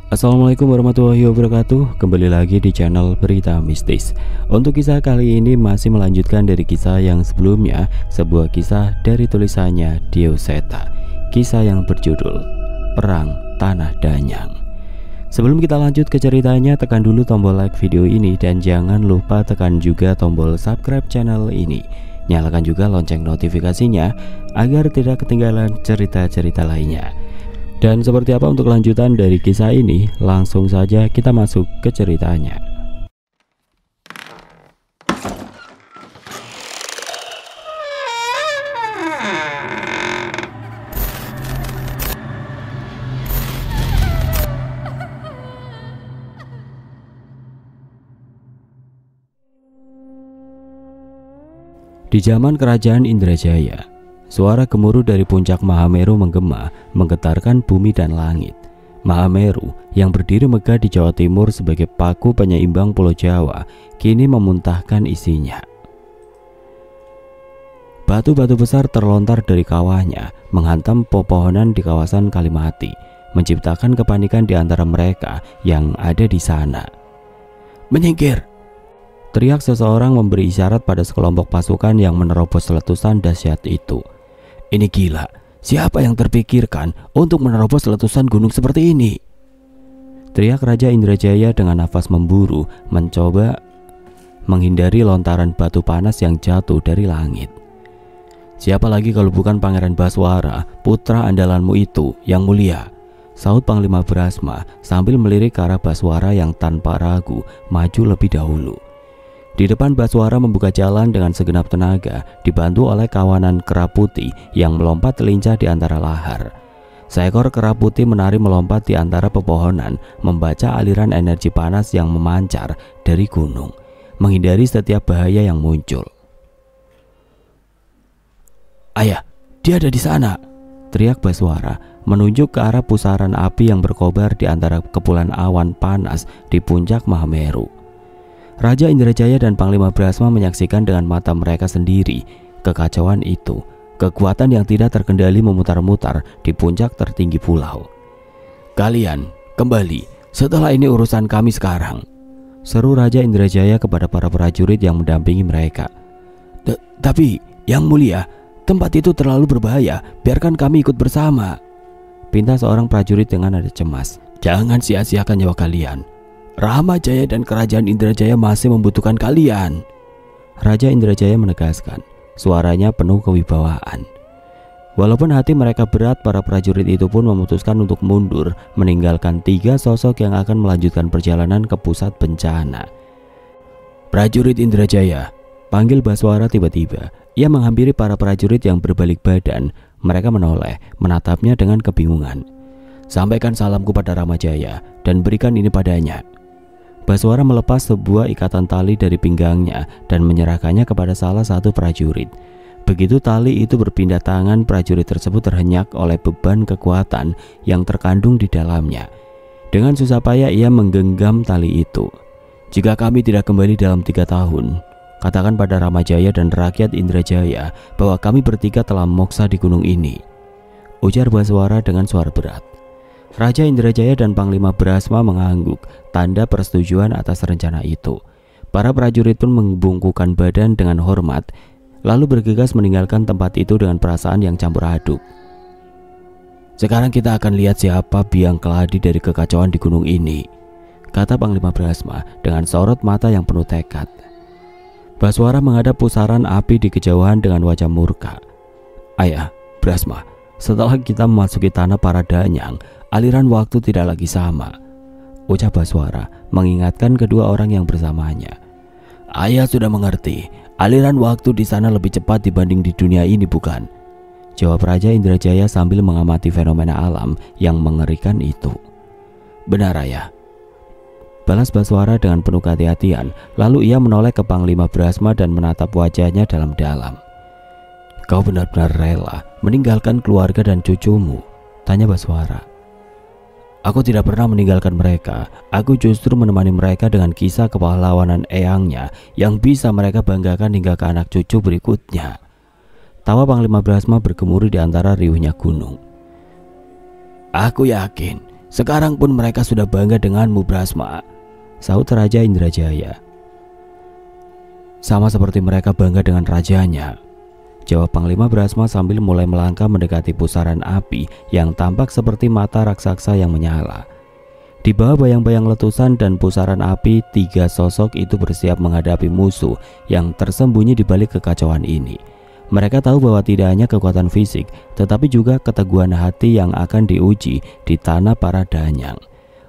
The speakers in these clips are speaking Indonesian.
Assalamualaikum warahmatullahi wabarakatuh. Kembali lagi di channel Berita Mistis. Untuk kisah kali ini masih melanjutkan dari kisah yang sebelumnya, sebuah kisah dari tulisannya Dio Seta. Kisah yang berjudul Perang Tanah Danyang. Sebelum kita lanjut ke ceritanya, tekan dulu tombol like video ini dan jangan lupa tekan juga tombol subscribe channel ini. Nyalakan juga lonceng notifikasinya agar tidak ketinggalan cerita-cerita lainnya. Dan seperti apa untuk lanjutan dari kisah ini? Langsung saja kita masuk ke ceritanya. Di zaman kerajaan Indrajaya, suara gemuruh dari puncak Mahameru menggema, menggetarkan bumi dan langit. Mahameru yang berdiri megah di Jawa Timur sebagai paku penyeimbang Pulau Jawa, kini memuntahkan isinya. Batu-batu besar terlontar dari kawahnya, menghantam pepohonan di kawasan Kalimati, menciptakan kepanikan di antara mereka yang ada di sana. "Menyingkir!" teriak seseorang memberi isyarat pada sekelompok pasukan yang menerobos letusan dahsyat itu. "Ini gila, siapa yang terpikirkan untuk menerobos letusan gunung seperti ini?" teriak Raja Indrajaya dengan nafas memburu, mencoba menghindari lontaran batu panas yang jatuh dari langit. "Siapa lagi kalau bukan Pangeran Baswara, putra andalanmu itu, yang mulia?" saut Panglima Brasma sambil melirik ke arah Baswara yang tanpa ragu maju lebih dahulu. Di depan Baswara membuka jalan dengan segenap tenaga, dibantu oleh kawanan kera putih yang melompat lincah di antara lahar. Seekor kera putih menari melompat di antara pepohonan, membaca aliran energi panas yang memancar dari gunung, menghindari setiap bahaya yang muncul. "Ayah, dia ada di sana!" teriak Baswara, menunjuk ke arah pusaran api yang berkobar di antara kepulan awan panas di puncak Mahameru. Raja Indrajaya dan Panglima Brasma menyaksikan dengan mata mereka sendiri kekacauan itu, kekuatan yang tidak terkendali memutar-mutar di puncak tertinggi pulau. "Kalian kembali, setelah ini urusan kami sekarang," seru Raja Indrajaya kepada para prajurit yang mendampingi mereka. Tapi yang mulia, tempat itu terlalu berbahaya, biarkan kami ikut bersama," pinta seorang prajurit dengan nada cemas. "Jangan sia-siakan nyawa kalian. Ramajaya dan kerajaan Indrajaya masih membutuhkan kalian," Raja Indrajaya menegaskan, suaranya penuh kewibawaan. Walaupun hati mereka berat, para prajurit itu pun memutuskan untuk mundur, meninggalkan 3 sosok yang akan melanjutkan perjalanan ke pusat bencana. "Prajurit Indrajaya," panggil Baswara tiba-tiba. Ia menghampiri para prajurit yang berbalik badan. Mereka menoleh, menatapnya dengan kebingungan. "Sampaikan salamku pada Ramajaya dan berikan ini padanya." Baswara melepas sebuah ikatan tali dari pinggangnya dan menyerahkannya kepada salah satu prajurit. Begitu tali itu berpindah tangan, prajurit tersebut terhenyak oleh beban kekuatan yang terkandung di dalamnya. Dengan susah payah ia menggenggam tali itu. "Jika kami tidak kembali dalam 3 tahun, katakan pada Ramajaya dan rakyat Indrajaya bahwa kami bertiga telah moksa di gunung ini," ujar Baswara dengan suara berat. Raja Indrajaya dan Panglima Brasma mengangguk, tanda persetujuan atas rencana itu. Para prajurit pun membungkukkan badan dengan hormat, lalu bergegas meninggalkan tempat itu dengan perasaan yang campur aduk. "Sekarang kita akan lihat siapa biang keladi dari kekacauan di gunung ini," kata Panglima Brasma dengan sorot mata yang penuh tekad. Baswara menghadap pusaran api di kejauhan dengan wajah murka. "Ayah, Brasma, setelah kita memasuki tanah para Danyang, aliran waktu tidak lagi sama," ucap Baswara mengingatkan kedua orang yang bersamanya. "Ayah sudah mengerti, aliran waktu di sana lebih cepat dibanding di dunia ini, bukan?" jawab Raja Indrajaya sambil mengamati fenomena alam yang mengerikan itu. "Benar, Ayah," balas Baswara dengan penuh kehati-hatian. Lalu ia menoleh ke Panglima Brasma dan menatap wajahnya dalam-dalam. "Kau benar-benar rela meninggalkan keluarga dan cucumu?" tanya Baswara. "Aku tidak pernah meninggalkan mereka. Aku justru menemani mereka dengan kisah kepahlawanan eyangnya yang bisa mereka banggakan hingga ke anak cucu berikutnya," tawa Panglima Brasma bergemuruh di antara riuhnya gunung. "Aku yakin Sekarang pun mereka sudah bangga denganmu, Brahma, sahut Raja Indrajaya. Sama seperti mereka bangga dengan rajanya, jawab Panglima Brahma sambil mulai melangkah mendekati pusaran api yang tampak seperti mata raksasa yang menyala. Di bawah bayang-bayang letusan dan pusaran api, 3 sosok itu bersiap menghadapi musuh yang tersembunyi di balik kekacauan ini. Mereka tahu bahwa tidak hanya kekuatan fisik, tetapi juga keteguhan hati yang akan diuji di tanah para danyang.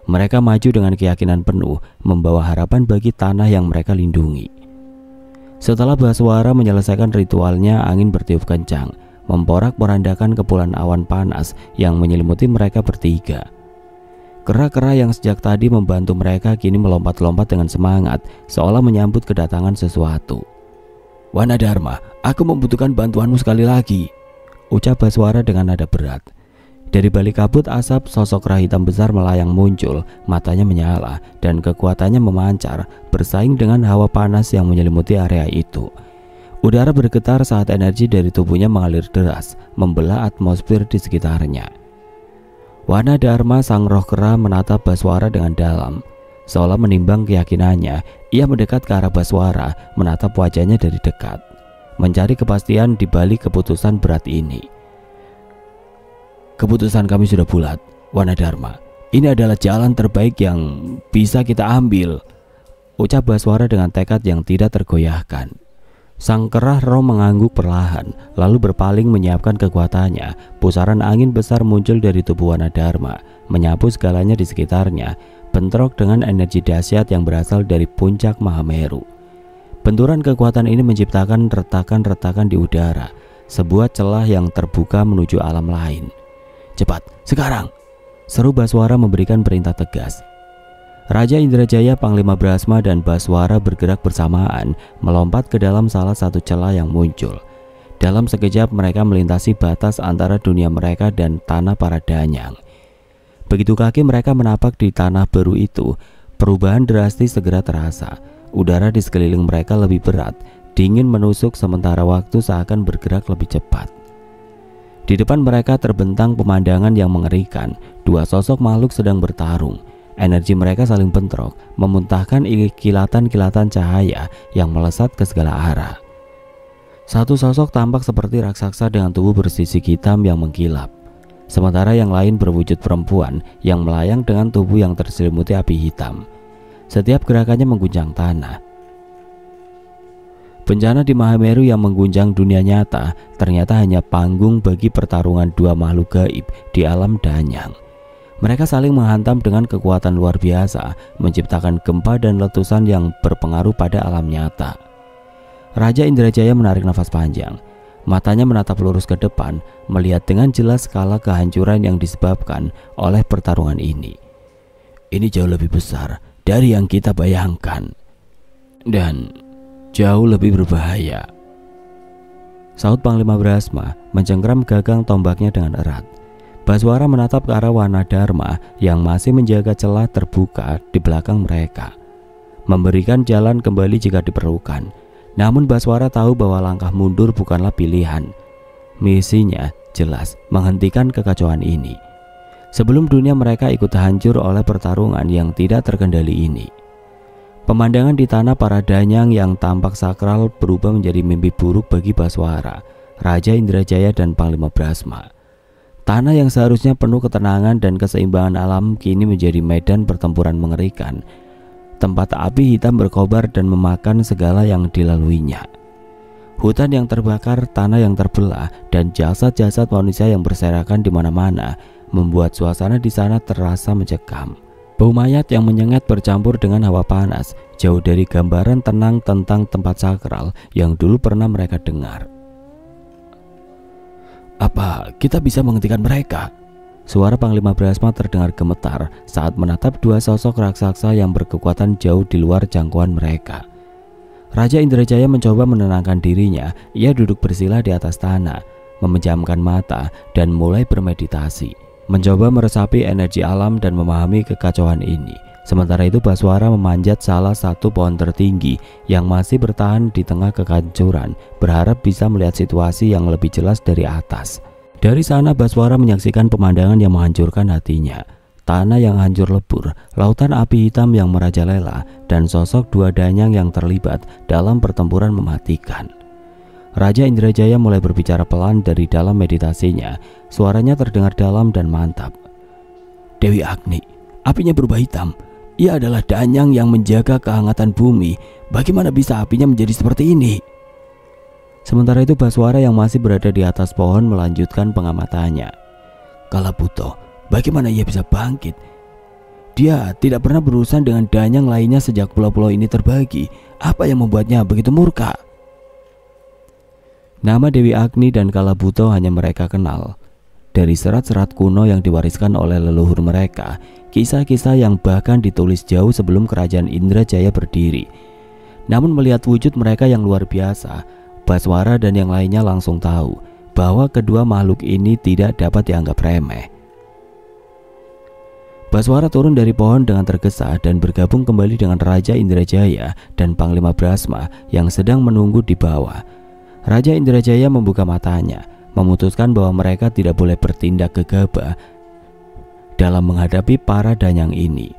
Mereka maju dengan keyakinan penuh, membawa harapan bagi tanah yang mereka lindungi. Setelah Baswara menyelesaikan ritualnya, angin bertiup kencang, memporak-porandakan kepulan awan panas yang menyelimuti mereka bertiga. Kera-kera yang sejak tadi membantu mereka kini melompat-lompat dengan semangat, seolah menyambut kedatangan sesuatu. Wanadharma, aku membutuhkan bantuanmu sekali lagi, ucap Baswara dengan nada berat. Dari balik kabut asap, sosok kera hitam besar melayang muncul, matanya menyala dan kekuatannya memancar, bersaing dengan hawa panas yang menyelimuti area itu. Udara bergetar saat energi dari tubuhnya mengalir deras, membelah atmosfer di sekitarnya. Wanadharma, sang roh kera, menatap Baswara dengan dalam. Seolah menimbang keyakinannya, ia mendekat ke arah Baswara, menatap wajahnya dari dekat, mencari kepastian di balik keputusan berat ini. Keputusan kami sudah bulat, Wanadharma. Ini adalah jalan terbaik yang bisa kita ambil, ucap Baswara dengan tekad yang tidak tergoyahkan. Sang kera roh mengangguk perlahan, lalu berpaling menyiapkan kekuatannya. Pusaran angin besar muncul dari tubuh Wanadharma, menyapu segalanya di sekitarnya, bentrok dengan energi dahsyat yang berasal dari puncak Mahameru. Benturan kekuatan ini menciptakan retakan-retakan di udara, sebuah celah yang terbuka menuju alam lain. Cepat, sekarang, seru Baswara memberikan perintah tegas. Raja Indrajaya, Panglima Brahma, dan Baswara bergerak bersamaan, melompat ke dalam salah satu celah yang muncul. Dalam sekejap mereka melintasi batas antara dunia mereka dan tanah para danyang. Begitu kaki mereka menapak di tanah baru itu, perubahan drastis segera terasa. Udara di sekeliling mereka lebih berat, dingin menusuk, sementara waktu seakan bergerak lebih cepat. Di depan mereka terbentang pemandangan yang mengerikan. 2 sosok makhluk sedang bertarung. Energi mereka saling bentrok, memuntahkan kilatan-kilatan cahaya yang melesat ke segala arah. Satu sosok tampak seperti raksasa dengan tubuh bersisik hitam yang mengkilap, sementara yang lain berwujud perempuan yang melayang dengan tubuh yang terselimuti api hitam. Setiap gerakannya mengguncang tanah. Bencana di Mahameru yang mengguncang dunia nyata ternyata hanya panggung bagi pertarungan 2 makhluk gaib di alam danyang. Mereka saling menghantam dengan kekuatan luar biasa, menciptakan gempa dan letusan yang berpengaruh pada alam nyata. Raja Indrajaya menarik nafas panjang. Matanya menatap lurus ke depan, melihat dengan jelas skala kehancuran yang disebabkan oleh pertarungan ini. Ini jauh lebih besar dari yang kita bayangkan, dan jauh lebih berbahaya, sahut Panglima Brahma, mencengkram gagang tombaknya dengan erat. Baswara menatap ke arah Wanadharma yang masih menjaga celah terbuka di belakang mereka, memberikan jalan kembali jika diperlukan. Namun Baswara tahu bahwa langkah mundur bukanlah pilihan. Misinya jelas menghentikan kekacauan ini, sebelum dunia mereka ikut hancur oleh pertarungan yang tidak terkendali ini. Pemandangan di tanah para danyang yang tampak sakral berubah menjadi mimpi buruk bagi Baswara, Raja Indrajaya, dan Panglima Brahma. Tanah yang seharusnya penuh ketenangan dan keseimbangan alam kini menjadi medan pertempuran mengerikan. Tempat api hitam berkobar dan memakan segala yang dilaluinya. Hutan yang terbakar, tanah yang terbelah, dan jasad-jasad manusia yang berserakan di mana-mana membuat suasana di sana terasa mencekam. Bau mayat yang menyengat bercampur dengan hawa panas, jauh dari gambaran tenang tentang tempat sakral yang dulu pernah mereka dengar. Apa kita bisa menghentikan mereka? Suara Panglima Brahma terdengar gemetar saat menatap 2 sosok raksasa yang berkekuatan jauh di luar jangkauan mereka. Raja Indrajaya mencoba menenangkan dirinya. Ia duduk bersila di atas tanah, memejamkan mata dan mulai bermeditasi, mencoba meresapi energi alam dan memahami kekacauan ini. Sementara itu Baswara memanjat salah satu pohon tertinggi yang masih bertahan di tengah kehancuran, berharap bisa melihat situasi yang lebih jelas dari atas. Dari sana Baswara menyaksikan pemandangan yang menghancurkan hatinya. tanah yang hancur lebur, lautan api hitam yang merajalela, dan sosok dua danyang yang terlibat dalam pertempuran mematikan. Raja Indrajaya mulai berbicara pelan dari dalam meditasinya. Suaranya terdengar dalam dan mantap. Dewi Agni, apinya berubah hitam. Ia adalah danyang yang menjaga kehangatan bumi. Bagaimana bisa apinya menjadi seperti ini? Sementara itu Baswara yang masih berada di atas pohon melanjutkan pengamatannya. Kalabuto, bagaimana ia bisa bangkit? Dia tidak pernah berurusan dengan danyang lainnya sejak pulau-pulau ini terbagi. Apa yang membuatnya begitu murka? Nama Dewi Agni dan Kalabuto hanya mereka kenal dari serat-serat kuno yang diwariskan oleh leluhur mereka, kisah-kisah yang bahkan ditulis jauh sebelum kerajaan Indrajaya berdiri. Namun melihat wujud mereka yang luar biasa, Baswara dan yang lainnya langsung tahu bahwa kedua makhluk ini tidak dapat dianggap remeh. Baswara turun dari pohon dengan tergesa dan bergabung kembali dengan Raja Indrajaya dan Panglima Brahma yang sedang menunggu di bawah. Raja Indrajaya membuka matanya, memutuskan bahwa mereka tidak boleh bertindak gegabah dalam menghadapi para danyang ini.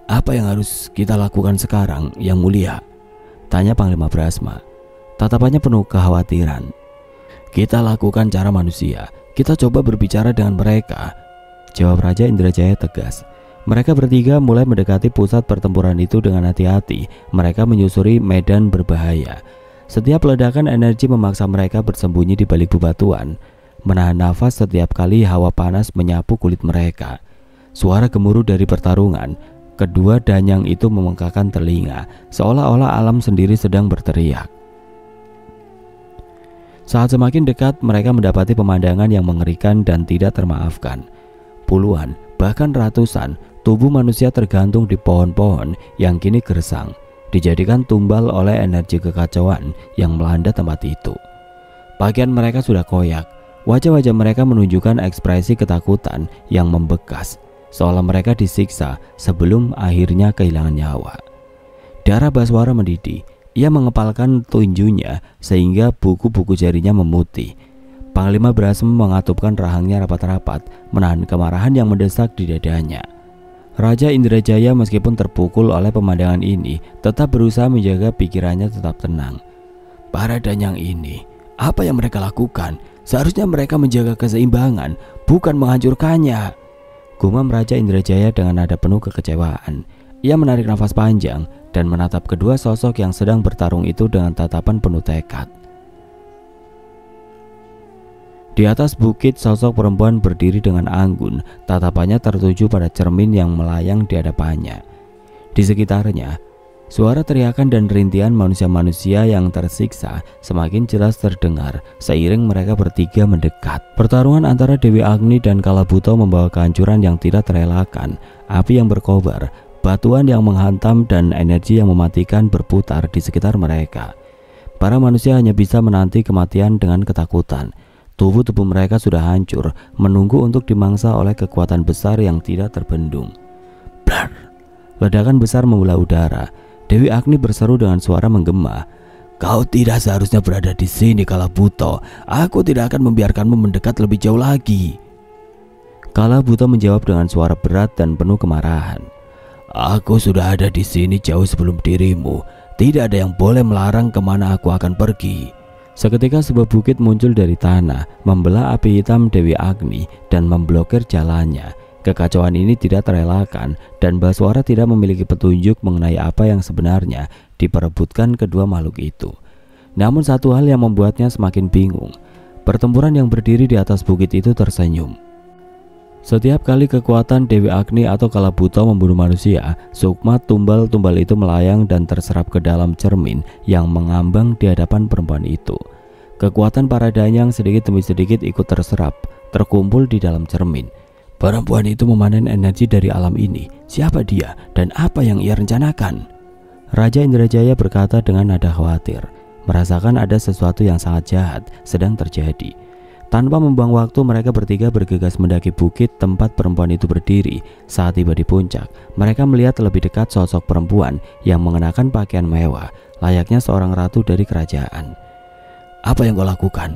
Apa yang harus kita lakukan sekarang, Yang Mulia? Tanya Panglima Brahma. Tatapannya penuh kekhawatiran. Kita lakukan cara manusia. Kita coba berbicara dengan mereka, jawab Raja Indrajaya tegas. Mereka bertiga mulai mendekati pusat pertempuran itu dengan hati-hati. Mereka menyusuri medan berbahaya. Setiap ledakan energi memaksa mereka bersembunyi di balik bebatuan, menahan nafas setiap kali hawa panas menyapu kulit mereka. Suara gemuruh dari pertarungan. Kedua danyang itu memengkakkan telinga, seolah-olah alam sendiri sedang berteriak. Saat semakin dekat, mereka mendapati pemandangan yang mengerikan dan tidak termaafkan. Puluhan, bahkan ratusan, tubuh manusia tergantung di pohon-pohon yang kini gersang, dijadikan tumbal oleh energi kekacauan yang melanda tempat itu. Pakaian mereka sudah koyak, wajah-wajah mereka menunjukkan ekspresi ketakutan yang membekas, seolah mereka disiksa sebelum akhirnya kehilangan nyawa. Darah Baswara mendidih. Ia mengepalkan tinjunya sehingga buku-buku jarinya memutih. Panglima Brahma mengatupkan rahangnya rapat-rapat, menahan kemarahan yang mendesak di dadanya. Raja Indrajaya meskipun terpukul oleh pemandangan ini, tetap berusaha menjaga pikirannya tetap tenang. Para danyang ini, apa yang mereka lakukan? Seharusnya mereka menjaga keseimbangan, bukan menghancurkannya. Gumam Raja Indrajaya dengan nada penuh kekecewaan. Ia menarik nafas panjang dan menatap kedua sosok yang sedang bertarung itu dengan tatapan penuh tekad. Di atas bukit, sosok perempuan berdiri dengan anggun, tatapannya tertuju pada cermin yang melayang di hadapannya. Di sekitarnya, suara teriakan dan rintihan manusia-manusia yang tersiksa semakin jelas terdengar seiring mereka bertiga mendekat. Pertarungan antara Dewi Agni dan Kalabuto membawa kehancuran yang tidak terelakkan. Api yang berkobar, batuan yang menghantam, dan energi yang mematikan berputar di sekitar mereka. Para manusia hanya bisa menanti kematian dengan ketakutan. Tubuh-tubuh mereka sudah hancur, menunggu untuk dimangsa oleh kekuatan besar yang tidak terbendung. Blar! Ledakan besar membelah udara. Dewi Agni berseru dengan suara menggema. Kau tidak seharusnya berada di sini, Kalabuto. Aku tidak akan membiarkanmu mendekat lebih jauh lagi. Kalabuto menjawab dengan suara berat dan penuh kemarahan. Aku sudah ada di sini jauh sebelum dirimu. Tidak ada yang boleh melarang kemana aku akan pergi. Seketika sebuah bukit muncul dari tanah, membelah api hitam Dewi Agni dan memblokir jalannya. Kekacauan ini tidak terelakkan dan Baswara tidak memiliki petunjuk mengenai apa yang sebenarnya diperebutkan kedua makhluk itu. Namun satu hal yang membuatnya semakin bingung. Pertempuran yang berdiri di atas bukit itu tersenyum. Setiap kali kekuatan Dewi Agni atau Kalabuto membunuh manusia, sukma tumbal-tumbal itu melayang dan terserap ke dalam cermin yang mengambang di hadapan perempuan itu. Kekuatan para danyang sedikit demi sedikit ikut terserap, terkumpul di dalam cermin. Perempuan itu memanen energi dari alam ini. Siapa dia dan apa yang ia rencanakan? Raja Indrajaya berkata dengan nada khawatir, merasakan ada sesuatu yang sangat jahat sedang terjadi. Tanpa membuang waktu, mereka bertiga bergegas mendaki bukit tempat perempuan itu berdiri. Saat tiba di puncak, mereka melihat lebih dekat sosok perempuan yang mengenakan pakaian mewah, layaknya seorang ratu dari kerajaan. Apa yang kau lakukan?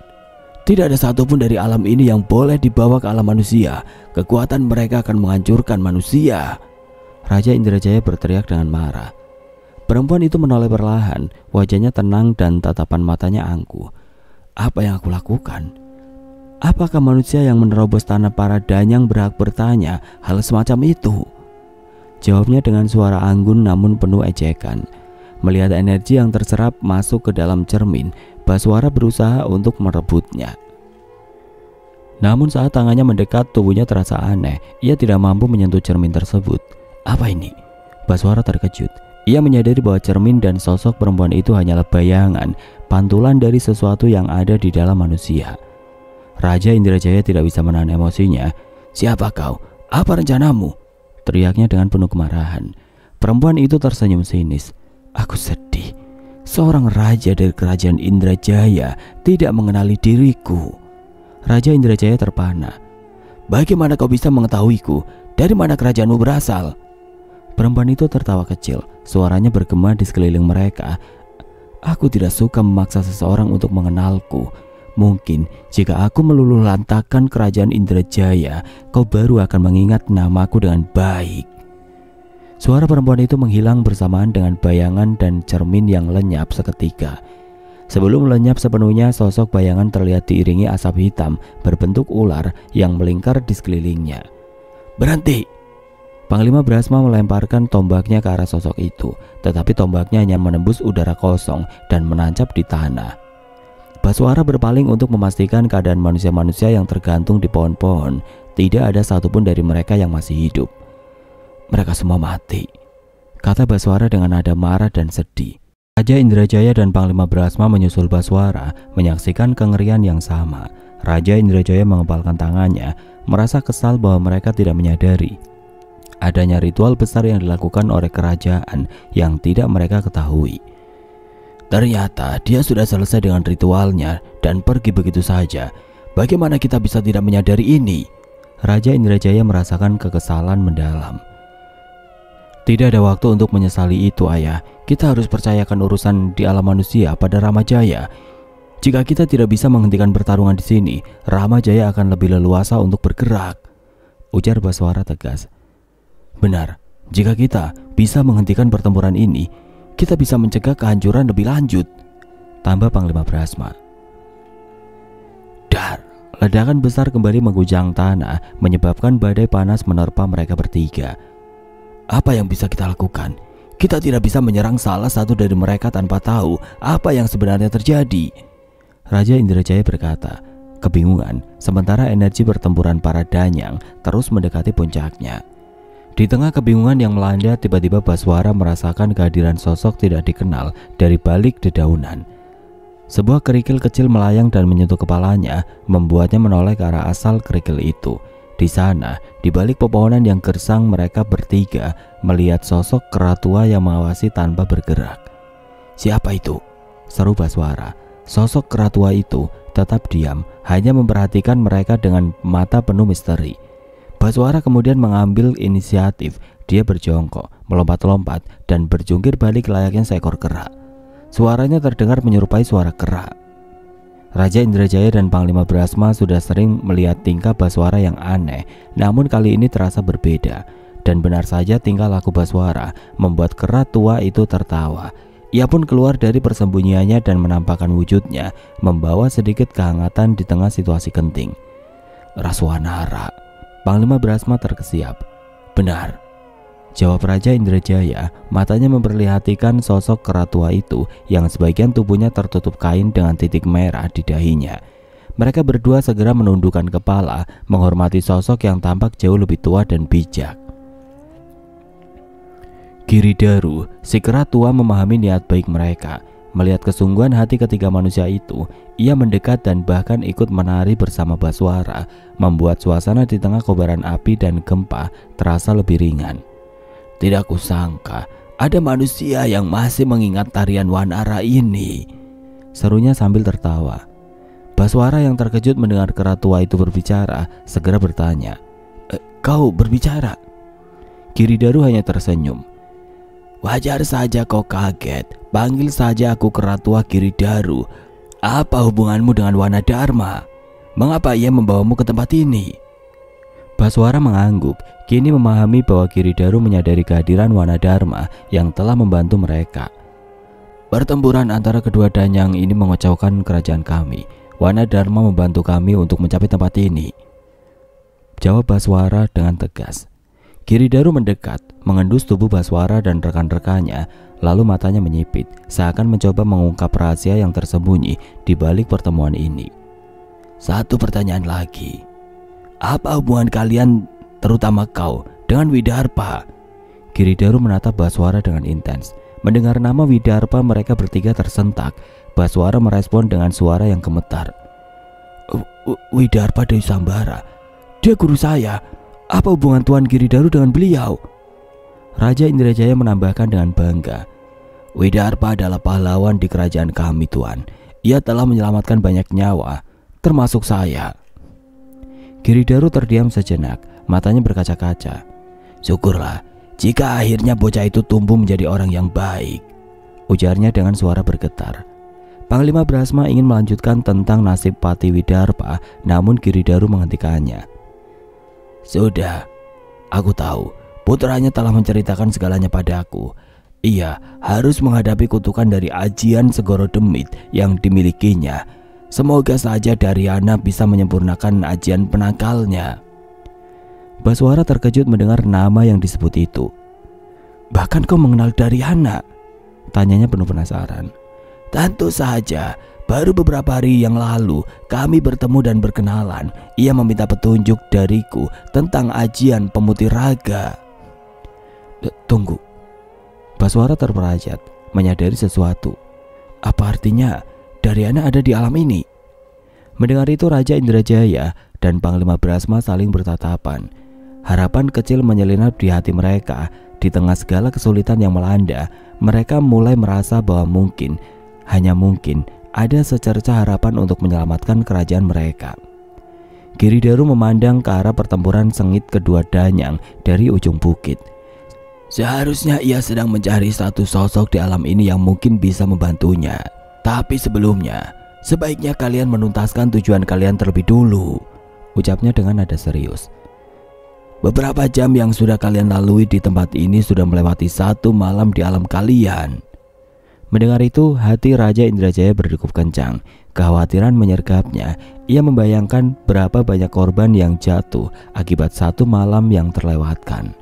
Tidak ada satupun dari alam ini yang boleh dibawa ke alam manusia. Kekuatan mereka akan menghancurkan manusia. Raja Indrajaya berteriak dengan marah. Perempuan itu menoleh perlahan, wajahnya tenang dan tatapan matanya angkuh. Apa yang aku lakukan? Apakah manusia yang menerobos tanah para danyang berhak bertanya hal semacam itu? Jawabnya dengan suara anggun namun penuh ejekan. Melihat energi yang terserap masuk ke dalam cermin, Baswara berusaha untuk merebutnya. Namun saat tangannya mendekat, tubuhnya terasa aneh. Ia tidak mampu menyentuh cermin tersebut. Apa ini? Baswara terkejut. Ia menyadari bahwa cermin dan sosok perempuan itu hanyalah bayangan, pantulan dari sesuatu yang ada di dalam manusia. Raja Indrajaya tidak bisa menahan emosinya. Siapa kau? Apa rencanamu? Teriaknya dengan penuh kemarahan. Perempuan itu tersenyum sinis. Aku sedih. Seorang raja dari kerajaan Indrajaya tidak mengenali diriku. Raja Indrajaya terpana. Bagaimana kau bisa mengetahuiku? Dari mana kerajaanmu berasal? Perempuan itu tertawa kecil. Suaranya bergema di sekeliling mereka. Aku tidak suka memaksa seseorang untuk mengenalku. Mungkin jika aku meluluhlantakkan kerajaan Indrajaya, kau baru akan mengingat namaku dengan baik. Suara perempuan itu menghilang bersamaan dengan bayangan dan cermin yang lenyap seketika. Sebelum lenyap sepenuhnya, sosok bayangan terlihat diiringi asap hitam berbentuk ular yang melingkar di sekelilingnya. Berhenti! Panglima Brahma melemparkan tombaknya ke arah sosok itu, tetapi tombaknya hanya menembus udara kosong dan menancap di tanah. Baswara berpaling untuk memastikan keadaan manusia-manusia yang tergantung di pohon-pohon. Tidak ada satupun dari mereka yang masih hidup. Mereka semua mati, kata Baswara dengan nada marah dan sedih. Raja Indrajaya dan Panglima Brahma menyusul Baswara, menyaksikan kengerian yang sama. Raja Indrajaya mengepalkan tangannya, merasa kesal bahwa mereka tidak menyadari adanya ritual besar yang dilakukan oleh kerajaan yang tidak mereka ketahui. Ternyata dia sudah selesai dengan ritualnya dan pergi begitu saja. Bagaimana kita bisa tidak menyadari ini? Raja Indrajaya merasakan kekesalan mendalam. Tidak ada waktu untuk menyesali itu, ayah. Kita harus percayakan urusan di alam manusia pada Ramajaya. Jika kita tidak bisa menghentikan pertarungan di sini, Ramajaya akan lebih leluasa untuk bergerak, ujar Baswara tegas. Benar, jika kita bisa menghentikan pertempuran ini, kita bisa mencegah kehancuran lebih lanjut, tambah Panglima Brahma. Dar, ledakan besar kembali menggujang tanah, menyebabkan badai panas menerpa mereka bertiga. Apa yang bisa kita lakukan? Kita tidak bisa menyerang salah satu dari mereka tanpa tahu apa yang sebenarnya terjadi. Raja Indrajaya berkata, kebingungan, sementara energi pertempuran para danyang terus mendekati puncaknya. Di tengah kebingungan yang melanda, tiba-tiba Baswara merasakan kehadiran sosok tidak dikenal dari balik dedaunan. Sebuah kerikil kecil melayang dan menyentuh kepalanya, membuatnya menoleh ke arah asal kerikil itu. Di sana, di balik pepohonan yang gersang, mereka bertiga melihat sosok kera tua yang mengawasi tanpa bergerak. Siapa itu? Seru Baswara. Sosok kera tua itu tetap diam, hanya memperhatikan mereka dengan mata penuh misteri. Baswara kemudian mengambil inisiatif. Dia berjongkok, melompat-lompat, dan berjungkir balik layaknya seekor kera. Suaranya terdengar menyerupai suara kera. Raja Indrajaya dan Panglima Brahma sudah sering melihat tingkah Baswara yang aneh, namun kali ini terasa berbeda. Dan benar saja tingkah laku Baswara membuat kera tua itu tertawa. Ia pun keluar dari persembunyiannya dan menampakkan wujudnya, membawa sedikit kehangatan di tengah situasi genting. Raswanara, Panglima Brahma terkesiap. Benar, jawab Raja Indrajaya, matanya memperlihatkan sosok kera tua itu yang sebagian tubuhnya tertutup kain dengan titik merah di dahinya. Mereka berdua segera menundukkan kepala, menghormati sosok yang tampak jauh lebih tua dan bijak. Giridaru, si kera tua, memahami niat baik mereka. Melihat kesungguhan hati ketiga manusia itu, ia mendekat dan bahkan ikut menari bersama Baswara, membuat suasana di tengah kobaran api dan gempa terasa lebih ringan. Tidak kusangka ada manusia yang masih mengingat tarian Wanara ini, serunya sambil tertawa. Baswara yang terkejut mendengar kera tua itu berbicara, segera bertanya, kau berbicara? Giridaru hanya tersenyum. Wajar saja kau kaget, panggil saja aku kera tua Giridaru. Apa hubunganmu dengan Wanadharma? Mengapa ia membawamu ke tempat ini? Baswara mengangguk, kini memahami bahwa Giridaru menyadari kehadiran Wanadharma yang telah membantu mereka. Pertempuran antara kedua danyang ini mengocokkan kerajaan kami. Wanadharma membantu kami untuk mencapai tempat ini, jawab Baswara dengan tegas. Giridaru mendekat, mengendus tubuh Baswara dan rekan-rekannya, lalu matanya menyipit, seakan mencoba mengungkap rahasia yang tersembunyi di balik pertemuan ini. Satu pertanyaan lagi. Apa hubungan kalian, terutama kau, dengan Widarpa? Giridaru menatap Baswara dengan intens. Mendengar nama Widarpa, mereka bertiga tersentak. Baswara merespon dengan suara yang gemetar. Widarpa Dewi Sambara, dia guru saya. Apa hubungan Tuan Giridaru dengan beliau? Raja Indrajaya menambahkan dengan bangga. Widarpa adalah pahlawan di kerajaan kami, Tuan. Ia telah menyelamatkan banyak nyawa, termasuk saya. Giridaru terdiam sejenak, matanya berkaca-kaca. Syukurlah jika akhirnya bocah itu tumbuh menjadi orang yang baik, ujarnya dengan suara bergetar. Panglima Brahma ingin melanjutkan tentang nasib Pati Widarpa, namun Giridaru menghentikannya. Sudah, aku tahu putranya telah menceritakan segalanya padaku. Ia harus menghadapi kutukan dari ajian Segoro Demit yang dimilikinya. Semoga saja Daryana bisa menyempurnakan ajian penangkalnya. Baswara terkejut mendengar nama yang disebut itu. Bahkan kau mengenal Daryana? Tanyanya penuh penasaran. Tentu saja, baru beberapa hari yang lalu kami bertemu dan berkenalan. Ia meminta petunjuk dariku tentang ajian pemutih raga. Tunggu. Baswara terperajat, menyadari sesuatu. Apa artinya Daryana ada di alam ini? Mendengar itu Raja Indrajaya dan Panglima Brahma saling bertatapan. Harapan kecil menyelinap di hati mereka. Di tengah segala kesulitan yang melanda, mereka mulai merasa bahwa mungkin, hanya mungkin, ada secerca harapan untuk menyelamatkan kerajaan mereka. Giridaru memandang ke arah pertempuran sengit kedua danyang dari ujung bukit. Seharusnya ia sedang mencari satu sosok di alam ini yang mungkin bisa membantunya. Tapi sebelumnya, sebaiknya kalian menuntaskan tujuan kalian terlebih dulu, ucapnya dengan nada serius. Beberapa jam yang sudah kalian lalui di tempat ini sudah melewati satu malam di alam kalian. Mendengar itu, hati Raja Indrajaya berdegup kencang. Kekhawatiran menyergapnya. Ia membayangkan berapa banyak korban yang jatuh akibat satu malam yang terlewatkan.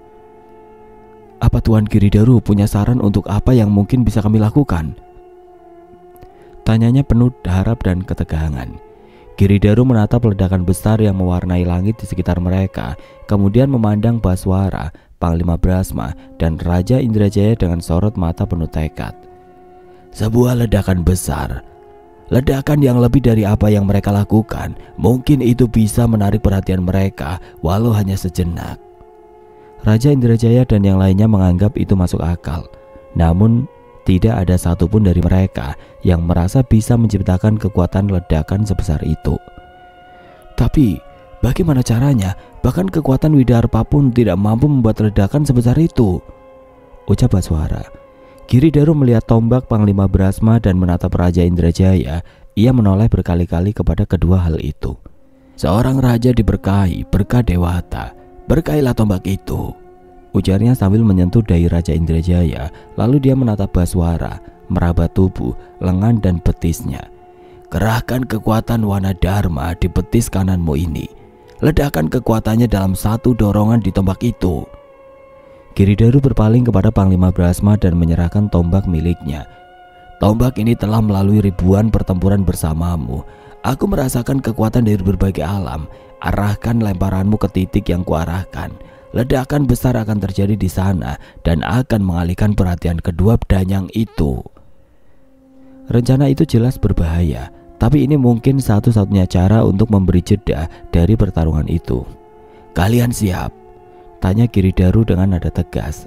Apa Tuan Giridaru punya saran untuk apa yang mungkin bisa kami lakukan? Tanyanya penuh harap dan ketegangan. Giridaru menatap ledakan besar yang mewarnai langit di sekitar mereka, kemudian memandang Baswara, Panglima Brahma, dan Raja Indrajaya dengan sorot mata penuh tekad. Sebuah ledakan besar, ledakan yang lebih dari apa yang mereka lakukan. Mungkin itu bisa menarik perhatian mereka, walau hanya sejenak. Raja Indrajaya dan yang lainnya menganggap itu masuk akal. Namun tidak ada satupun dari mereka yang merasa bisa menciptakan kekuatan ledakan sebesar itu. Tapi bagaimana caranya? Bahkan kekuatan Widarpa pun tidak mampu membuat ledakan sebesar itu, ucap Baswara. Giridaru melihat tombak Panglima Brahma dan menatap Raja Indrajaya. Ia menoleh berkali-kali kepada kedua hal itu. Seorang raja diberkahi berkah dewata. Berkahilah tombak itu, ujarnya sambil menyentuh dahi Raja Indrajaya. Lalu dia menatap Baswara, meraba tubuh, lengan dan betisnya. Kerahkan kekuatan Wanadharma di betis kananmu ini. Ledakan kekuatannya dalam satu dorongan di tombak itu. Giridaru berpaling kepada Panglima Brahma dan menyerahkan tombak miliknya. Tombak ini telah melalui ribuan pertempuran bersamamu. Aku merasakan kekuatan dari berbagai alam. Arahkan lemparanmu ke titik yang kuarahkan. Ledakan besar akan terjadi di sana dan akan mengalihkan perhatian kedua danyang itu. Rencana itu jelas berbahaya, tapi ini mungkin satu-satunya cara untuk memberi jeda dari pertarungan itu. Kalian siap? Tanya Giridaru dengan nada tegas.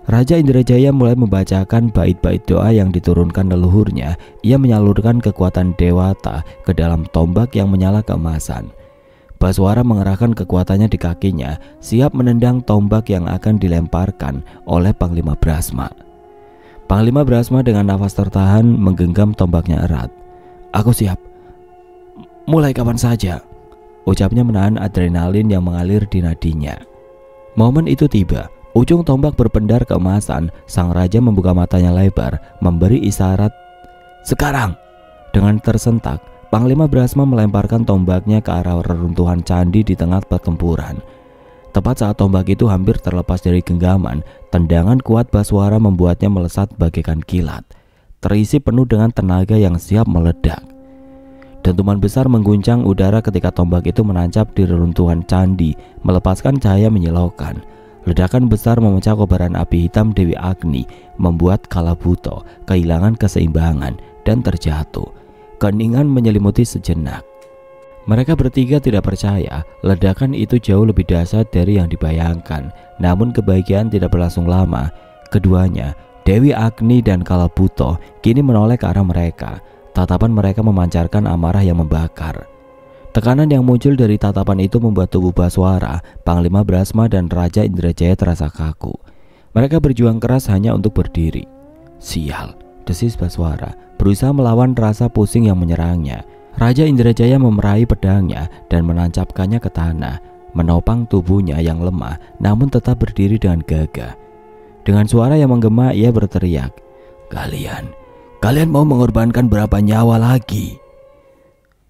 Raja Indrajaya mulai membacakan bait-bait doa yang diturunkan leluhurnya. Ia menyalurkan kekuatan dewata ke dalam tombak yang menyala keemasan. Baswara mengerahkan kekuatannya di kakinya, siap menendang tombak yang akan dilemparkan oleh Panglima Brahma. Panglima Brahma dengan nafas tertahan menggenggam tombaknya erat. Aku siap. Mulai kapan saja? Ucapnya menahan adrenalin yang mengalir di nadinya. Momen itu tiba. Ujung tombak berpendar keemasan. Sang raja membuka matanya lebar, memberi isyarat, "Sekarang!" Dengan tersentak, Panglima Brahma melemparkan tombaknya ke arah reruntuhan candi di tengah pertempuran. Tepat saat tombak itu hampir terlepas dari genggaman, tendangan kuat Baswara membuatnya melesat bagaikan kilat, terisi penuh dengan tenaga yang siap meledak. Dentuman besar mengguncang udara ketika tombak itu menancap di reruntuhan candi, melepaskan cahaya menyilaukan. Ledakan besar memecah kobaran api hitam Dewi Agni, membuat Kalabuto kehilangan keseimbangan dan terjatuh. Keheningan menyelimuti sejenak. Mereka bertiga tidak percaya ledakan itu jauh lebih dahsyat dari yang dibayangkan. Namun kebahagiaan tidak berlangsung lama. Keduanya, Dewi Agni dan Kalabuto, kini menoleh ke arah mereka. Tatapan mereka memancarkan amarah yang membakar. Tekanan yang muncul dari tatapan itu membuat tubuh Baswara, Panglima Brahma dan Raja Indrajaya terasa kaku. Mereka berjuang keras hanya untuk berdiri. "Sial," desis Baswara, berusaha melawan rasa pusing yang menyerangnya. Raja Indrajaya memeraih pedangnya dan menancapkannya ke tanah, menopang tubuhnya yang lemah namun tetap berdiri dengan gagah. Dengan suara yang menggema ia berteriak, Kalian mau mengorbankan berapa nyawa lagi?"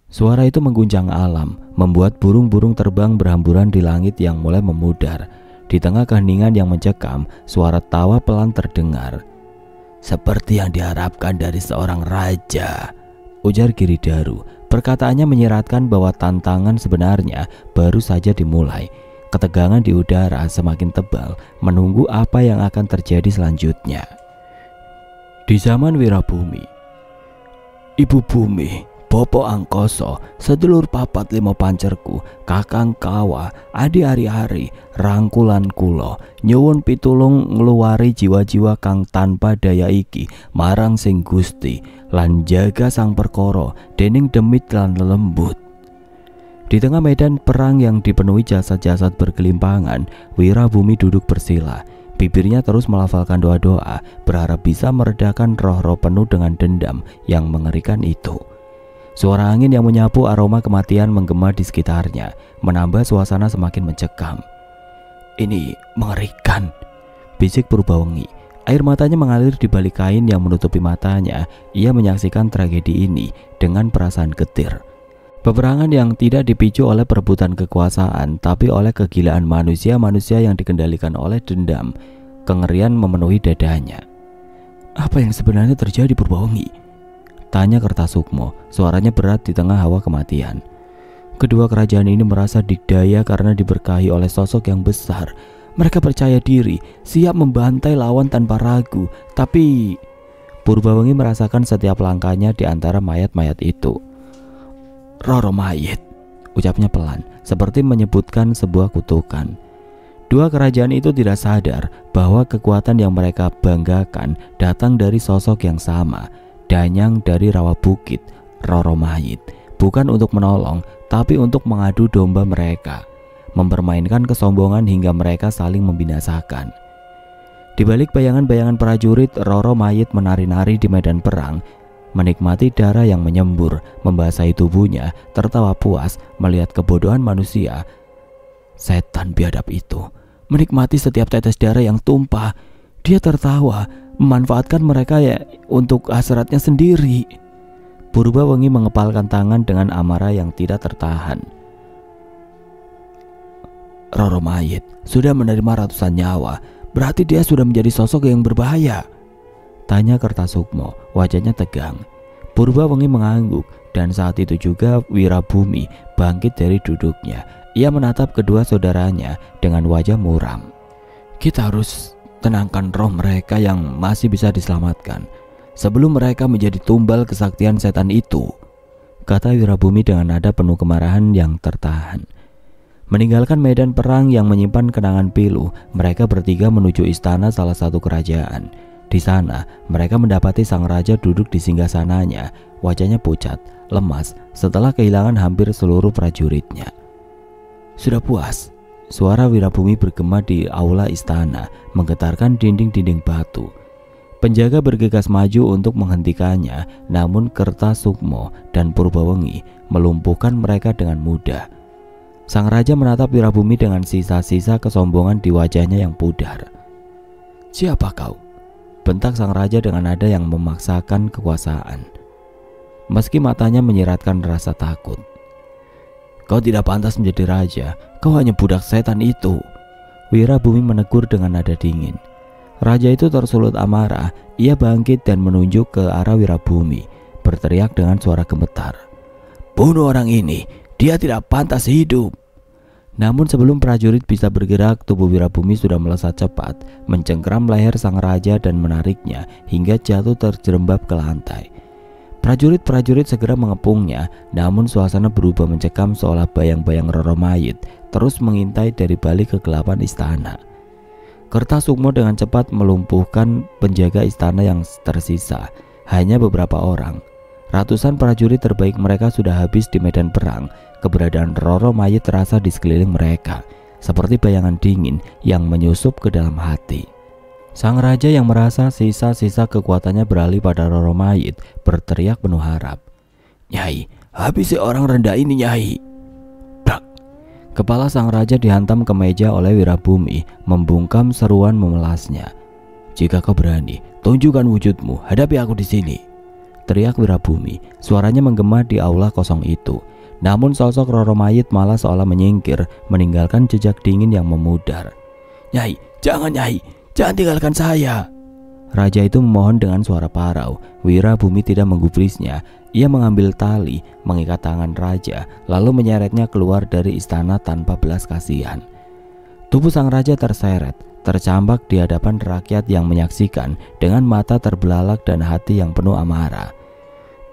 Suara itu mengguncang alam, membuat burung-burung terbang berhamburan di langit yang mulai memudar. Di tengah keheningan yang mencekam, suara tawa pelan terdengar. "Seperti yang diharapkan dari seorang raja," ujar Giridaru. Perkataannya menyiratkan bahwa tantangan sebenarnya baru saja dimulai. Ketegangan di udara semakin tebal, menunggu apa yang akan terjadi selanjutnya. Di zaman Wirabumi, Ibu Bumi, Bopo Angkoso, sedulur papat limo pancerku, kakang kawa, adi hari-hari, rangkulan kulo, nyuwun pitulung ngluwari jiwa-jiwa kang tanpa daya iki, marang sing Gusti, lan jaga sang perkara, dening demit lan lelembut. Di tengah medan perang yang dipenuhi jasad-jasad bergelimpangan, Wirabumi duduk bersila. Bibirnya terus melafalkan doa-doa, berharap bisa meredakan roh-roh penuh dengan dendam yang mengerikan itu. Suara angin yang menyapu aroma kematian menggema di sekitarnya, menambah suasana semakin mencekam. "Ini mengerikan," bisik Purbawengi. Air matanya mengalir di balik kain yang menutupi matanya. Ia menyaksikan tragedi ini dengan perasaan getir. Peperangan yang tidak dipicu oleh perebutan kekuasaan, tapi oleh kegilaan manusia-manusia yang dikendalikan oleh dendam. Kengerian memenuhi dadanya. "Apa yang sebenarnya terjadi, Purbawengi?" tanya Kertasukmo, suaranya berat di tengah hawa kematian. Kedua kerajaan ini merasa dikdaya karena diberkahi oleh sosok yang besar. Mereka percaya diri, siap membantai lawan tanpa ragu. Tapi Purbawengi merasakan setiap langkahnya di antara mayat-mayat itu. "Roro mayit," ucapnya pelan, seperti menyebutkan sebuah kutukan. Dua kerajaan itu tidak sadar bahwa kekuatan yang mereka banggakan datang dari sosok yang sama, Danyang dari Rawa Bukit, Roro Mayit, bukan untuk menolong, tapi untuk mengadu domba mereka, mempermainkan kesombongan hingga mereka saling membinasakan. Di balik bayangan-bayangan prajurit, Roro Mayit menari-nari di medan perang, menikmati darah yang menyembur, membasahi tubuhnya, tertawa puas melihat kebodohan manusia. Setan biadab itu menikmati setiap tetes darah yang tumpah. Dia tertawa, memanfaatkan mereka untuk hasratnya sendiri. Purbawengi mengepalkan tangan dengan amarah yang tidak tertahan. "Roro Mayit sudah menerima ratusan nyawa, berarti dia sudah menjadi sosok yang berbahaya?" tanya Kertasukmo, wajahnya tegang. Purbawengi mengangguk, dan saat itu juga Wirabumi bangkit dari duduknya. Ia menatap kedua saudaranya dengan wajah muram. "Kita harus tenangkan roh mereka yang masih bisa diselamatkan sebelum mereka menjadi tumbal kesaktian setan itu," kata Wirabumi dengan nada penuh kemarahan yang tertahan. Meninggalkan medan perang yang menyimpan kenangan pilu, mereka bertiga menuju istana salah satu kerajaan. Di sana, mereka mendapati sang raja duduk di singgasananya. Wajahnya pucat, lemas setelah kehilangan hampir seluruh prajuritnya. "Sudah puas?" Suara Wirabumi bergema di aula istana, menggetarkan dinding-dinding batu. Penjaga bergegas maju untuk menghentikannya, namun Kertasukmo dan Purbawengi melumpuhkan mereka dengan mudah. Sang raja menatap Wirabumi dengan sisa-sisa kesombongan di wajahnya yang pudar. "Siapa kau?" bentak sang raja dengan nada yang memaksakan kekuasaan. Meski matanya menyiratkan rasa takut. "Kau tidak pantas menjadi raja, kau hanya budak setan itu," Wirabumi menegur dengan nada dingin. Raja itu tersulut amarah, ia bangkit dan menunjuk ke arah Wirabumi, berteriak dengan suara gemetar. "Bunuh orang ini, dia tidak pantas hidup." Namun sebelum prajurit bisa bergerak, tubuh Wirabumi sudah melesat cepat, mencengkeram leher sang raja dan menariknya hingga jatuh terjerembab ke lantai. Prajurit-prajurit segera mengepungnya, namun suasana berubah mencekam seolah bayang-bayang Roro mayit terus mengintai dari balik kegelapan istana. Kertasukmo dengan cepat melumpuhkan penjaga istana yang tersisa, hanya beberapa orang. Ratusan prajurit terbaik mereka sudah habis di medan perang. Keberadaan Roro mayit terasa di sekeliling mereka, seperti bayangan dingin yang menyusup ke dalam hati. Sang raja yang merasa sisa-sisa kekuatannya beralih pada Roro mayit berteriak penuh harap. "Nyai, habisi orang rendah ini, Nyai!" Kepala sang raja dihantam ke meja oleh Wirabumi, membungkam seruan memelasnya. "Jika kau berani, tunjukkan wujudmu, hadapi aku di sini," teriak Wirabumi. Suaranya menggema di aula kosong itu. Namun sosok Roro mayit malah seolah menyingkir, meninggalkan jejak dingin yang memudar. "Nyai, jangan Nyai, jangan tinggalkan saya!" Raja itu memohon dengan suara parau. Wirabumi tidak menggubrisnya. Ia mengambil tali, mengikat tangan raja, lalu menyeretnya keluar dari istana tanpa belas kasihan. Tubuh sang raja terseret, tercambak di hadapan rakyat yang menyaksikan dengan mata terbelalak dan hati yang penuh amarah.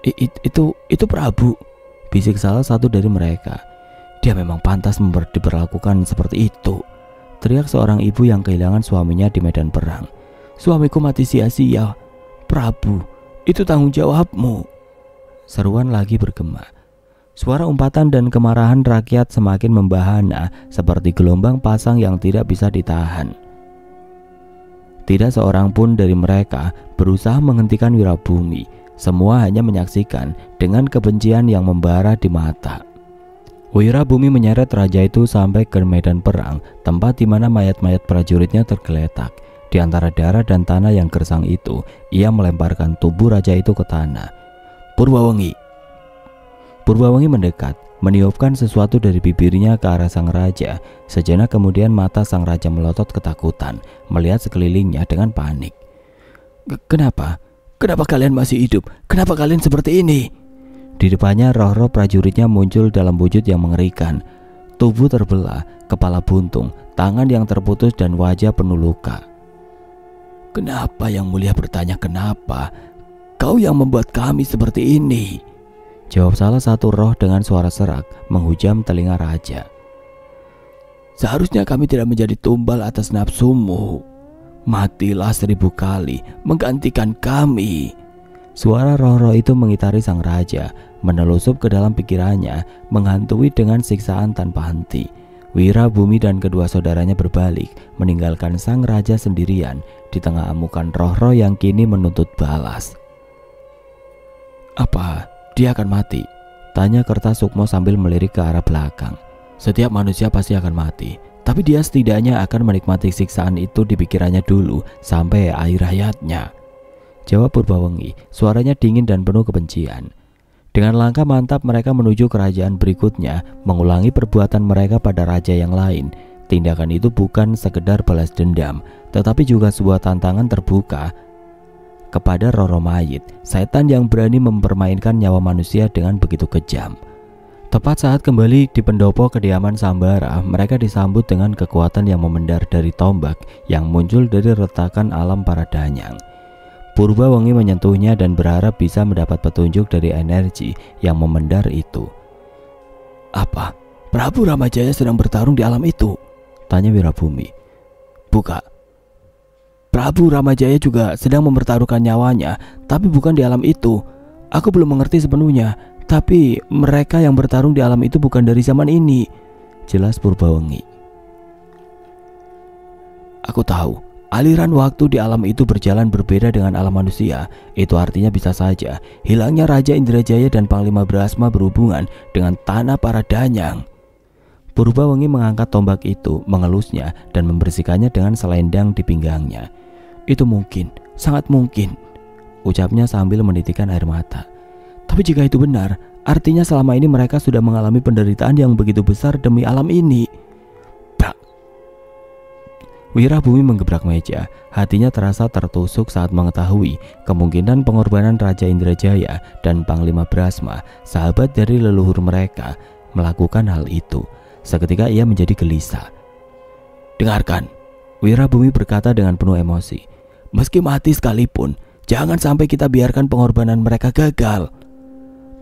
Itu Prabu," bisik salah satu dari mereka. "Dia memang pantas diperlakukan seperti itu," teriak seorang ibu yang kehilangan suaminya di medan perang. "Suamiku mati sia-sia. Prabu, itu tanggung jawabmu." Seruan lagi bergema. Suara umpatan dan kemarahan rakyat semakin membahana seperti gelombang pasang yang tidak bisa ditahan. Tidak seorang pun dari mereka berusaha menghentikan Wirabumi. Semua hanya menyaksikan dengan kebencian yang membara di mata. Wirabumi menyeret raja itu sampai ke medan perang, tempat di mana mayat-mayat prajuritnya tergeletak. Di antara darah dan tanah yang gersang itu, ia melemparkan tubuh raja itu ke tanah. "Purbawengi!" Purbawengi mendekat, meniupkan sesuatu dari bibirnya ke arah sang raja. Sejenak kemudian mata sang raja melotot ketakutan, melihat sekelilingnya dengan panik. Kenapa? Kenapa kalian masih hidup? Kenapa kalian seperti ini?" Di depannya roh-roh prajuritnya muncul dalam wujud yang mengerikan. Tubuh terbelah, kepala buntung, tangan yang terputus dan wajah penuh luka. "Kenapa Yang Mulia bertanya kenapa? Kau yang membuat kami seperti ini," jawab salah satu roh dengan suara serak menghujam telinga raja. "Seharusnya kami tidak menjadi tumbal atas nafsumu. Matilah 1000 kali menggantikan kami." Suara roh-roh itu mengitari sang raja, menelusup ke dalam pikirannya, menghantui dengan siksaan tanpa henti. Wirabumi dan kedua saudaranya berbalik, meninggalkan sang raja sendirian di tengah amukan roh-roh yang kini menuntut balas. "Apa dia akan mati?" tanya Kertasukmo sambil melirik ke arah belakang. "Setiap manusia pasti akan mati, tapi dia setidaknya akan menikmati siksaan itu di pikirannya dulu sampai akhir hayatnya," jawab Purbawengi. Suaranya dingin dan penuh kebencian. Dengan langkah mantap mereka menuju kerajaan berikutnya, mengulangi perbuatan mereka pada raja yang lain. Tindakan itu bukan sekedar balas dendam, tetapi juga sebuah tantangan terbuka kepada Roro mayit, setan yang berani mempermainkan nyawa manusia dengan begitu kejam. Tepat saat kembali di pendopo kediaman Sambara, mereka disambut dengan kekuatan yang memendar dari tombak yang muncul dari retakan alam para danyang. Purbawengi menyentuhnya dan berharap bisa mendapat petunjuk dari energi yang memendar itu. "Apa? Prabu Ramajaya sedang bertarung di alam itu?" tanya Wirabumi. "Bukan. Prabu Ramajaya juga sedang mempertaruhkan nyawanya, tapi bukan di alam itu. Aku belum mengerti sepenuhnya, tapi mereka yang bertarung di alam itu bukan dari zaman ini," jelas Purbawengi. "Aku tahu, Aliran waktu di alam itu berjalan berbeda dengan alam manusia. Itu artinya bisa saja hilangnya Raja Indrajaya dan Panglima Brahma berhubungan dengan tanah para danyang. Purbawangi mengangkat tombak itu, mengelusnya dan membersihkannya dengan selendang di pinggangnya. Itu mungkin, sangat mungkin, ucapnya sambil menitikkan air mata. Tapi jika itu benar, artinya selama ini mereka sudah mengalami penderitaan yang begitu besar demi alam ini. Brak. Wirabumi menggebrak meja. Hatinya terasa tertusuk saat mengetahui kemungkinan pengorbanan Raja Indrajaya dan Panglima Brahma, sahabat dari leluhur mereka, melakukan hal itu. Seketika ia menjadi gelisah. Dengarkan, Wirabumi berkata dengan penuh emosi. Meski mati sekalipun, jangan sampai kita biarkan pengorbanan mereka gagal.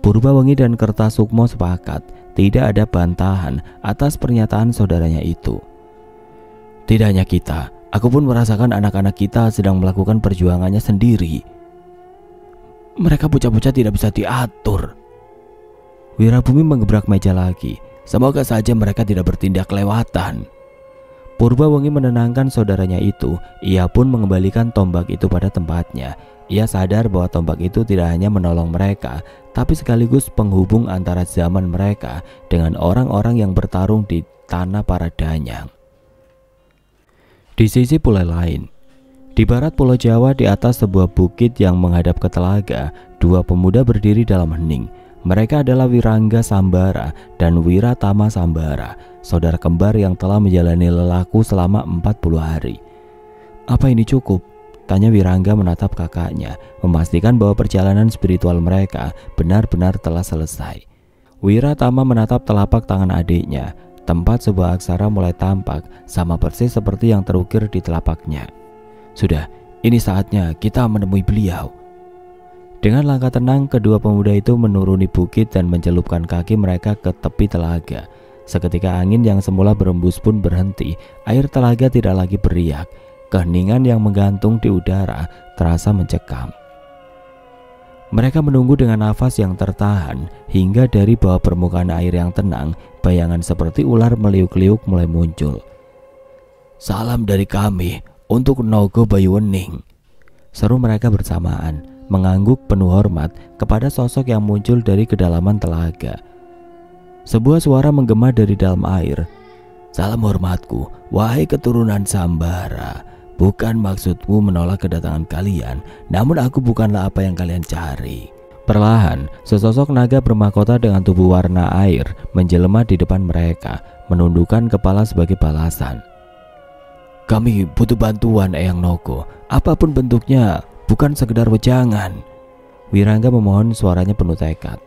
Purbawangi dan Kertasukmo sepakat tidak ada bantahan atas pernyataan saudaranya itu. Tidak hanya kita, aku pun merasakan anak-anak kita sedang melakukan perjuangannya sendiri. Mereka bocah-bocah tidak bisa diatur. Wirabumi menggebrak meja lagi. Semoga saja mereka tidak bertindak kelewatan. Purbawangi menenangkan saudaranya itu. Ia pun mengembalikan tombak itu pada tempatnya. Ia sadar bahwa tombak itu tidak hanya menolong mereka, tapi sekaligus penghubung antara zaman mereka dengan orang-orang yang bertarung di tanah para danyang. Di sisi pulau lain, di barat Pulau Jawa, di atas sebuah bukit yang menghadap ke telaga, dua pemuda berdiri dalam hening. Mereka adalah Wirangga Sambara dan Wiratama Sambara, saudara kembar yang telah menjalani lelaku selama 40 hari. Apa ini cukup? Tanya Wirangga menatap kakaknya, memastikan bahwa perjalanan spiritual mereka benar-benar telah selesai. Wiratama menatap telapak tangan adiknya. Tempat sebuah aksara mulai tampak, sama persis seperti yang terukir di telapaknya. Sudah, ini saatnya kita menemui beliau. Dengan langkah tenang, kedua pemuda itu menuruni bukit dan mencelupkan kaki mereka ke tepi telaga. Seketika angin yang semula berembus pun berhenti. Air telaga tidak lagi beriak. Keheningan yang menggantung di udara terasa mencekam. Mereka menunggu dengan nafas yang tertahan hingga dari bawah permukaan air yang tenang, bayangan seperti ular meliuk-liuk mulai muncul. Salam dari kami untuk Nogo Bayuwening, seru mereka bersamaan, mengangguk penuh hormat kepada sosok yang muncul dari kedalaman telaga. Sebuah suara menggema dari dalam air. Salam hormatku, wahai keturunan Sambara. Bukan maksudmu menolak kedatangan kalian, namun aku bukanlah apa yang kalian cari. Perlahan, sesosok naga bermahkota dengan tubuh warna air menjelma di depan mereka, menundukkan kepala sebagai balasan. Kami butuh bantuan, Eyang Nogo. Apapun bentuknya, bukan sekedar wejangan. Wirangga memohon, suaranya penuh tekad.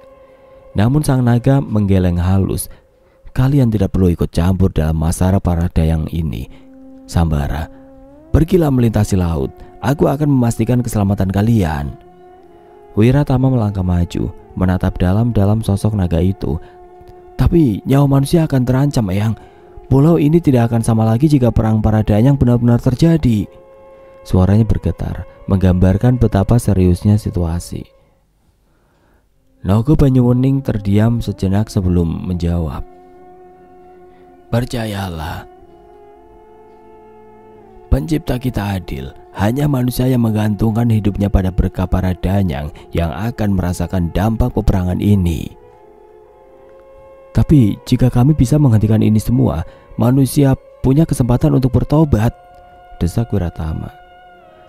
Namun sang naga menggeleng halus. Kalian tidak perlu ikut campur dalam masalah para dayang ini. Sambara, pergilah melintasi laut. Aku akan memastikan keselamatan kalian. Wiratama melangkah maju, menatap dalam-dalam sosok naga itu. Tapi nyawa manusia akan terancam, Eyang. Pulau ini tidak akan sama lagi jika perang para danyang benar-benar terjadi. Suaranya bergetar, menggambarkan betapa seriusnya situasi. Nogo Banyuwening terdiam sejenak sebelum menjawab. Percayalah, Pencipta kita adil. Hanya manusia yang menggantungkan hidupnya pada berkah para danyang yang akan merasakan dampak peperangan ini. Tapi jika kami bisa menghentikan ini semua, manusia punya kesempatan untuk bertobat, desak Wiratama.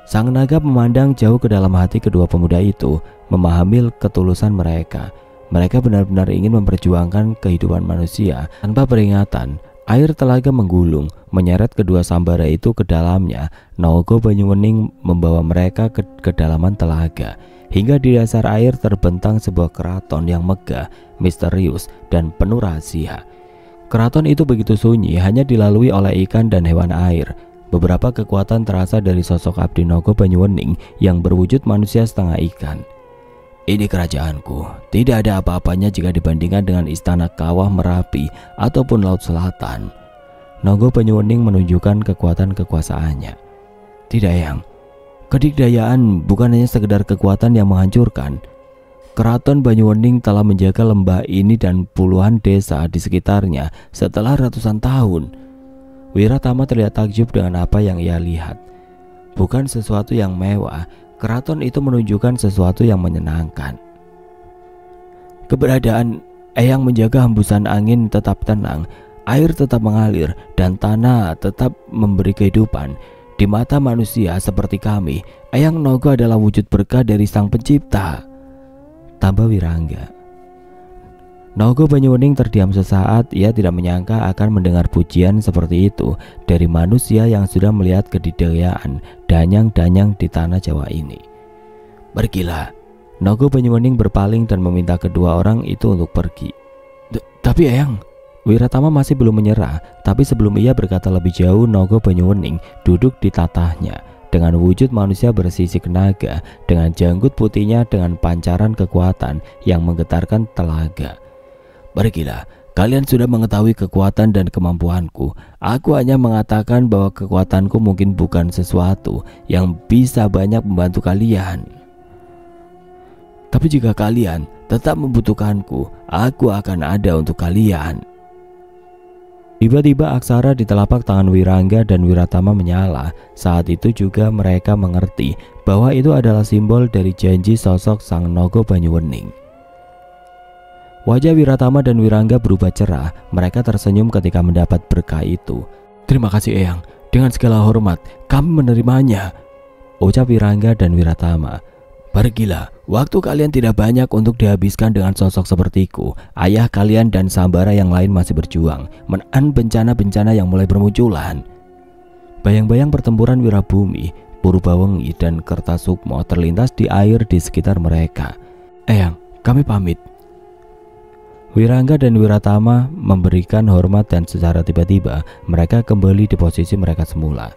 Sang naga memandang jauh ke dalam hati kedua pemuda itu, memahami ketulusan mereka. Mereka benar-benar ingin memperjuangkan kehidupan manusia. Tanpa peringatan, air telaga menggulung, menyeret kedua Sambara itu ke dalamnya. Nogo Banyuwening membawa mereka ke kedalaman telaga. Hingga di dasar air terbentang sebuah keraton yang megah, misterius, dan penuh rahasia. Keraton itu begitu sunyi, hanya dilalui oleh ikan dan hewan air. Beberapa kekuatan terasa dari sosok Abdi Nogo Banyuwening yang berwujud manusia setengah ikan. Ini kerajaanku, tidak ada apa-apanya jika dibandingkan dengan istana Kawah Merapi ataupun Laut Selatan. Nogo Banyuwening menunjukkan kekuatan kekuasaannya. Tidak, Yang. Kedikdayaan bukan hanya sekedar kekuatan yang menghancurkan. Keraton Banyuwening telah menjaga lembah ini dan puluhan desa di sekitarnya setelah ratusan tahun. Wiratama terlihat takjub dengan apa yang ia lihat. bukan sesuatu yang mewah. Keraton itu menunjukkan sesuatu yang menyenangkan. Keberadaan Eyang menjaga hembusan angin tetap tenang, air tetap mengalir, dan tanah tetap memberi kehidupan. Di mata manusia seperti kami, Eyang Nogo adalah wujud berkah dari Sang Pencipta, tambah Wirangga. Nogo Banyuwening terdiam sesaat. Ia tidak menyangka akan mendengar pujian seperti itu dari manusia yang sudah melihat kedidayaan danyang-danyang di tanah Jawa ini. Pergilah. Nogo Banyuwening berpaling dan meminta kedua orang itu untuk pergi. Tapi Eyang, Wiratama masih belum menyerah, tapi sebelum ia berkata lebih jauh, Nogo Banyuwening duduk di tatahnya dengan wujud manusia bersisik naga, dengan janggut putihnya dengan pancaran kekuatan yang menggetarkan telaga. Pergilah, kalian sudah mengetahui kekuatan dan kemampuanku. Aku hanya mengatakan bahwa kekuatanku mungkin bukan sesuatu yang bisa banyak membantu kalian. Tapi jika kalian tetap membutuhkanku, aku akan ada untuk kalian. Tiba-tiba aksara di telapak tangan Wirangga dan Wiratama menyala. Saat itu juga mereka mengerti bahwa itu adalah simbol dari janji sosok Sang Nogo Banyuwening. Wajah Wiratama dan Wirangga berubah cerah. Mereka tersenyum ketika mendapat berkah itu. Terima kasih Eyang, dengan segala hormat kami menerimanya, ucap Wirangga dan Wiratama. Pergilah, waktu kalian tidak banyak untuk dihabiskan dengan sosok sepertiku. Ayah kalian dan Sambara yang lain masih berjuang menahan bencana-bencana yang mulai bermunculan. Bayang-bayang pertempuran Wirabumi, Purbawengi, dan Kertasukmo terlintas di air di sekitar mereka. Eyang, kami pamit. Wirangga dan Wiratama memberikan hormat dan secara tiba-tiba mereka kembali di posisi mereka semula.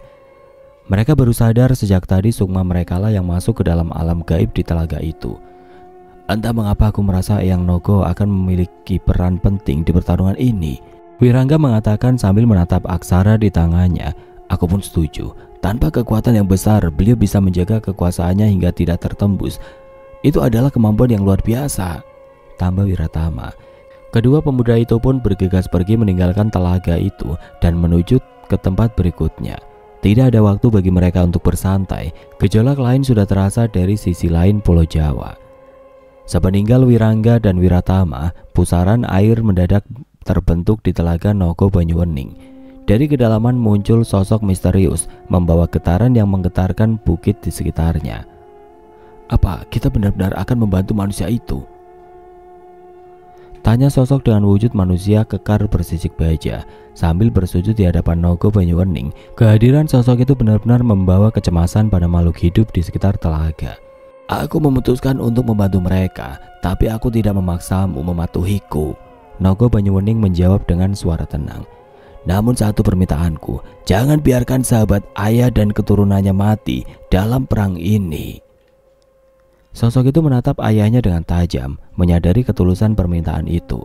Mereka baru sadar sejak tadi sukma merekalah yang masuk ke dalam alam gaib di telaga itu. Entah mengapa aku merasa Eyang Nogo akan memiliki peran penting di pertarungan ini, Wirangga mengatakan sambil menatap aksara di tangannya. Aku pun setuju. Tanpa kekuatan yang besar, beliau bisa menjaga kekuasaannya hingga tidak tertembus. Itu adalah kemampuan yang luar biasa, tambah Wiratama. Kedua pemuda itu pun bergegas pergi meninggalkan telaga itu dan menuju ke tempat berikutnya. Tidak ada waktu bagi mereka untuk bersantai. Gejolak lain sudah terasa dari sisi lain Pulau Jawa. Sepeninggal Wirangga dan Wiratama, pusaran air mendadak terbentuk di telaga Nogo Banyuwening. Dari kedalaman muncul sosok misterius membawa getaran yang menggetarkan bukit di sekitarnya. Apa kita benar-benar akan membantu manusia itu? Tanya sosok dengan wujud manusia kekar bersisik baja sambil bersujud di hadapan Nogo Banyuwening. Kehadiran sosok itu benar-benar membawa kecemasan pada makhluk hidup di sekitar telaga. Aku memutuskan untuk membantu mereka, tapi aku tidak memaksamu mematuhiku, Nogo Banyuwening menjawab dengan suara tenang. Namun satu permintaanku, jangan biarkan sahabat ayah dan keturunannya mati dalam perang ini. Sosok itu menatap ayahnya dengan tajam, menyadari ketulusan permintaan itu.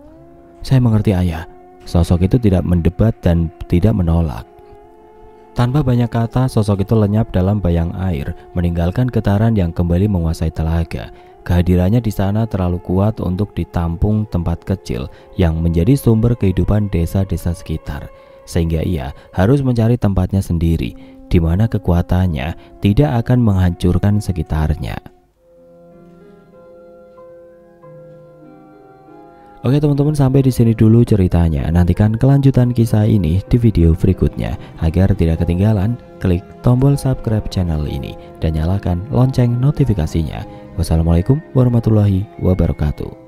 Saya mengerti ayah. Sosok itu tidak mendebat dan tidak menolak. Tanpa banyak kata, sosok itu lenyap dalam bayang air, meninggalkan getaran yang kembali menguasai telaga. Kehadirannya di sana terlalu kuat untuk ditampung tempat kecil yang menjadi sumber kehidupan desa-desa sekitar, sehingga ia harus mencari tempatnya sendiri, di mana kekuatannya tidak akan menghancurkan sekitarnya. Oke teman-teman, sampai di sini dulu ceritanya. Nantikan kelanjutan kisah ini di video berikutnya. Agar tidak ketinggalan, klik tombol subscribe channel ini dan nyalakan lonceng notifikasinya. Wassalamualaikum warahmatullahi wabarakatuh.